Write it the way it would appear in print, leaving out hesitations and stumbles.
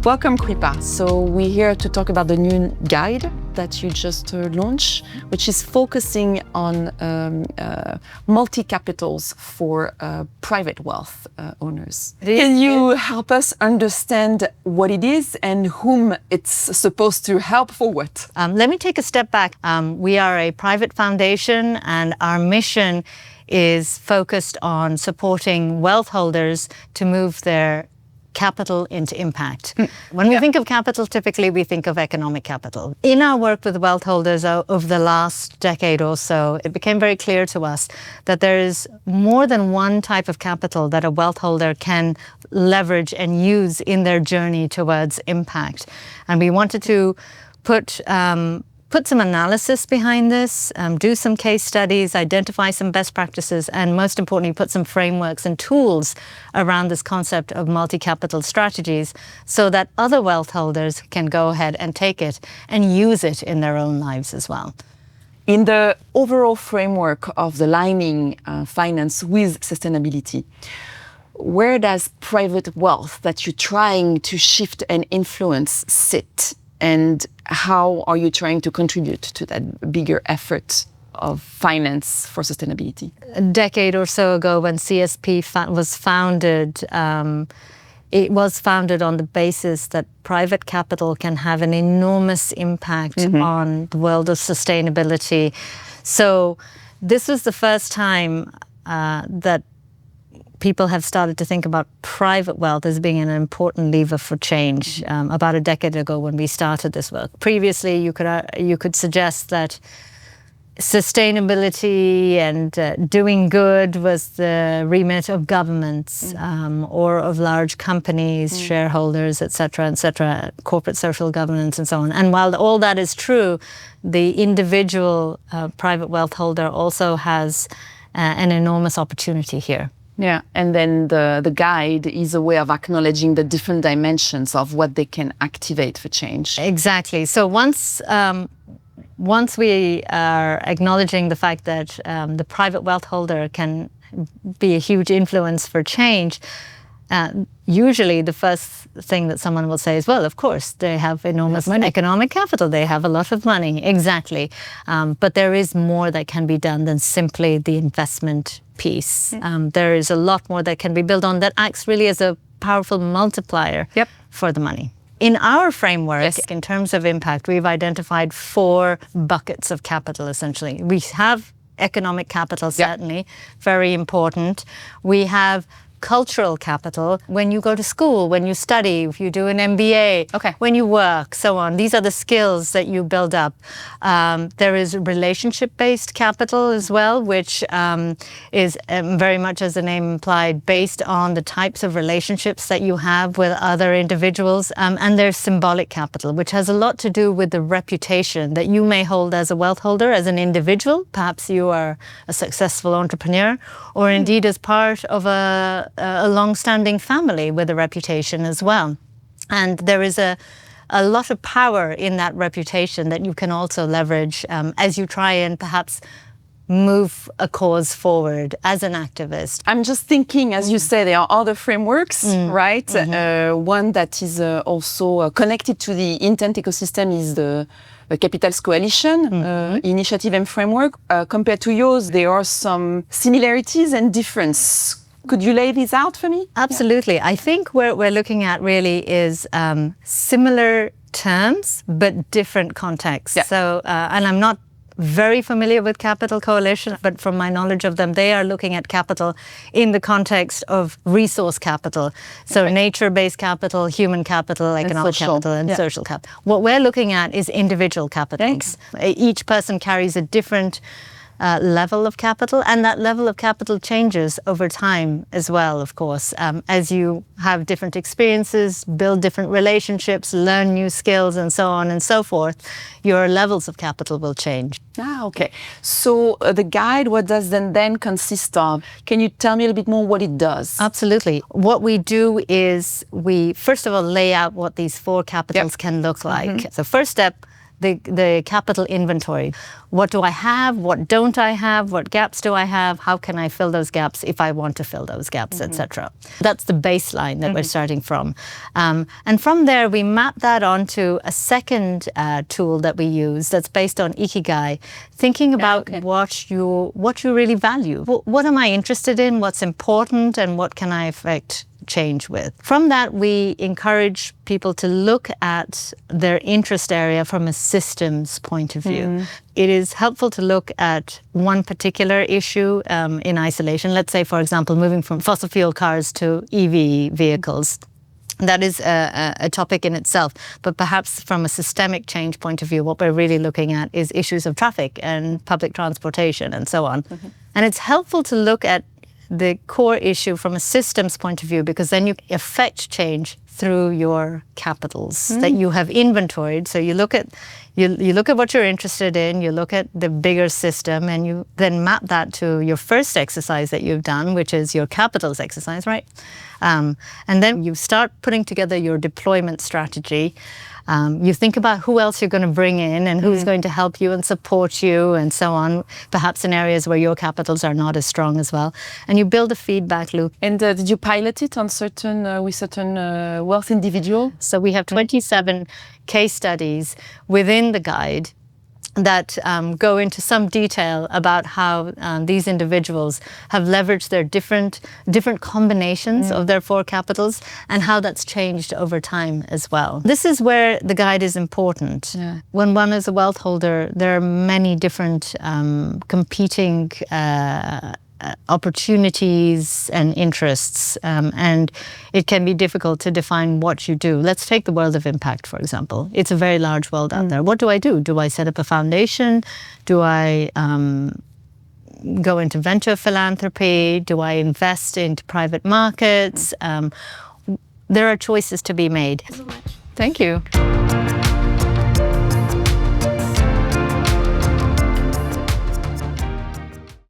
Welcome, Kripa. So we're here to talk about the new guide that you just launched, which is focusing on multi-capitals for private wealth owners. Can you help us understand what it is and whom it's supposed to help for what? Let me take a step back. We are a private foundation, and our mission is focused on supporting wealth holders to move their capital into impact. When we think of capital, typically we think of economic capital. In our work with wealth holders over the last decade or so, it became very clear to us that there is more than one type of capital that a wealth holder can leverage and use in their journey towards impact. And we wanted to put some analysis behind this, do some case studies, identify some best practices, and most importantly, put some frameworks and tools around this concept of multi-capital strategies so that other wealth holders can go ahead and take it and use it in their own lives as well. In the overall framework of the aligning finance with sustainability, where does private wealth that you're trying to shift and influence sit? And how are you trying to contribute to that bigger effort of finance for sustainability? A decade or so ago, when CSP was founded, it was founded on the basis that private capital can have an enormous impact on the world of sustainability. So this was the first time that people have started to think about private wealth as being an important lever for change. About a decade ago, when we started this work, previously you could suggest that sustainability and doing good was the remit of governments or of large companies, shareholders, etc., corporate social governance, and so on. And while all that is true, the individual private wealth holder also has an enormous opportunity here. Yeah, and then the guide is a way of acknowledging the different dimensions of what they can activate for change. Exactly. So once we are acknowledging the fact that the private wealth holder can be a huge influence for change, usually the first thing that someone will say is, well, of course, they have enormous economic capital. They have a lot of money. Exactly. But there is more that can be done than simply the investment piece. There is a lot more that can be built on that acts really as a powerful multiplier for the money. In our framework, in terms of impact, we've identified 4 buckets of capital, essentially. We have economic capital, certainly, very important. We have cultural capital. When you go to school, when you study, if you do an MBA, when you work, so on. These are the skills that you build up. There is relationship-based capital as well, which is very much, as the name implied, based on the types of relationships that you have with other individuals. And there's symbolic capital, which has a lot to do with the reputation that you may hold as a wealth holder, as an individual. Perhaps you are a successful entrepreneur, or indeed as part of a long-standing family with a reputation as well. And there is a lot of power in that reputation that you can also leverage as you try and perhaps move a cause forward as an activist. I'm just thinking, as you say, there are other frameworks, right? One that is also connected to the intent ecosystem is the Capitals Coalition initiative and framework. Compared to yours, there are some similarities and differences. Could you lay these out for me? Absolutely. I think what we're looking at really is similar terms, but different contexts. So, and I'm not very familiar with Capital Coalition, but from my knowledge of them, they are looking at capital in the context of resource capital. So nature-based capital, human capital, economic capital, and social capital. What we're looking at is individual capitals. Each person carries a different level of capital, and that level of capital changes over time as well, of course. As you have different experiences, build different relationships, learn new skills, and so on and so forth, your levels of capital will change. Okay. So the guide, what does then consist of? Can you tell me a little bit more what it does? Absolutely. What we do is we, first of all, lay out what these 4 capitals can look like. So first step, the capital inventory. What do I have? What don't I have? What gaps do I have? How can I fill those gaps if I want to fill those gaps, etc. That's the baseline that we're starting from. And from there, we map that onto a second tool that we use that's based on Ikigai, thinking about what you really value. What am I interested in? What's important? And what can I affect change with? From that, we encourage people to look at their interest area from a systems point of view. It is helpful to look at one particular issue in isolation. Let's say, for example, moving from fossil fuel cars to EV vehicles. That is a topic in itself. But perhaps from a systemic change point of view, what we're really looking at is issues of traffic and public transportation and so on. And it's helpful to look at the core issue from a systems point of view, because then you affect change through your capitals that you have inventoried. So you look at what you're interested in, you look at the bigger system, and you then map that to your first exercise that you've done, which is your capitals exercise, right? And then you start putting together your deployment strategy. You think about who else you're going to bring in and who's going to help you and support you and so on, perhaps in areas where your capitals are not as strong as well. And you build a feedback loop. And did you pilot it on certain wealth individuals? So we have 27 case studies within the guide that go into some detail about how these individuals have leveraged their different combinations of their four capitals and how that's changed over time as well. This is where the guide is important. When one is a wealth holder, there are many different competing opportunities and interests, and it can be difficult to define what you do. Let's take the world of impact, for example. It's a very large world out there. What do? Do I set up a foundation? Do I go into venture philanthropy? Do I invest into private markets? There are choices to be made. Thank you.